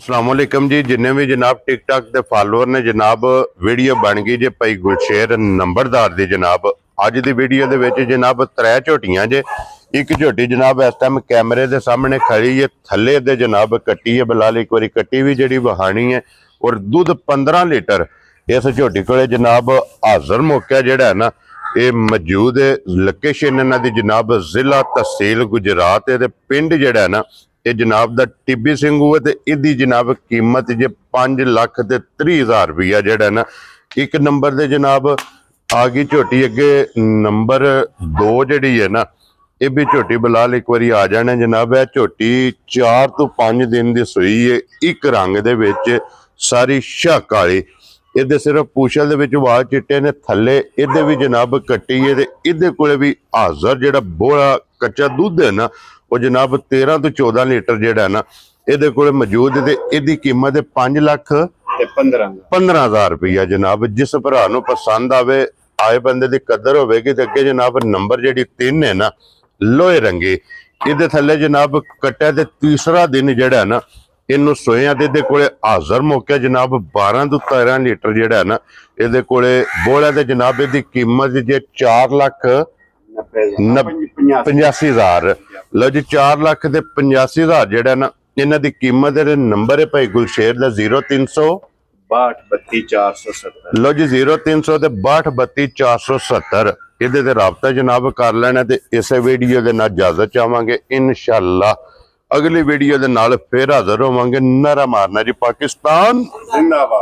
अस्सलामुअलैकुम जी। जिन्ने भी जनाब टिकटॉक के फॉलोअर ने जनाब वीडियो बन गई जे भाई गुलशेर नंबरदार दी जनाब अज दी वीडियो दे विच जनाब त्रै झोटियां जे। एक झोटी जनाब इस टाइम कैमरे दे सामने खड़ी है, थले दे जनाब कट्टी है, बिलाल एक बारी कट्टी भी जिहड़ी वहानी है और दुध 15 लीटर इस झोटी कोले जनाब हाजर मौका जिहड़ा है ना ये मौजूद है। लोकेशन इन्हां दी जनाब जिला तहसील गुजरात है, पिंड जिहड़ा है ना ये जनाब दा टिब्बी सिंघू है। ते इहदी जनाब कीमत जे 5,30,000 रुपया जिहड़ा ना एक नंबर दे जनाब आ गई झोटी। अगे नंबर 2 जिहड़ी है ना ये भी झोटी बिलाल एक बारी आ जाने जनाब। है झोटी 4 तो 5 दिन की सूई है, एक रंग दे विच सारी शाह काली। इहदे सिर्फ पूछल दे विच वाल चिट्टे ने, थले इहदे भी जनाब कट्टी है। ते इहदे कोले भी हाजर जिहड़ा बोला कच्चा दुध है ना वो जनाब 13 तो 14 लीटर जिहड़ा ना इहदे कोले मौजूद है। इहदी कीमत है 5,15,000 रुपया जनाब। जिस भरा नूं पसंद आवे आए बंदे दी कदर होवेगी। ते अगे जनाब नंबर जिहड़ी 3 है ना लोहे रंगी इहदे थले जनाब कट्टा। ते तीसरा दिन जिहड़ा ना इनू सोया दे कोले हाजर मौका जनाब 12 तो 13 लीटर जिहड़ा ना इहदे कोले बोला। ते जनाब इहदी कीमत जे 4,85,000। लो जी 4,85,000 जिहड़ा ना इन्हां दी कीमत है। नंबर है भाई गुलशेर दा 0300 62 लो जी 0300 ते 62 इहदे ते राबता जनाब कर लेना। ते इस वीडियो दे नाल इजाजत चाहांगे। इंशाअल्लाह अगली वीडियो दे नाल फिर हाजिर होवांगे। नारा मारना जी पाकिस्तान जिंदाबाद।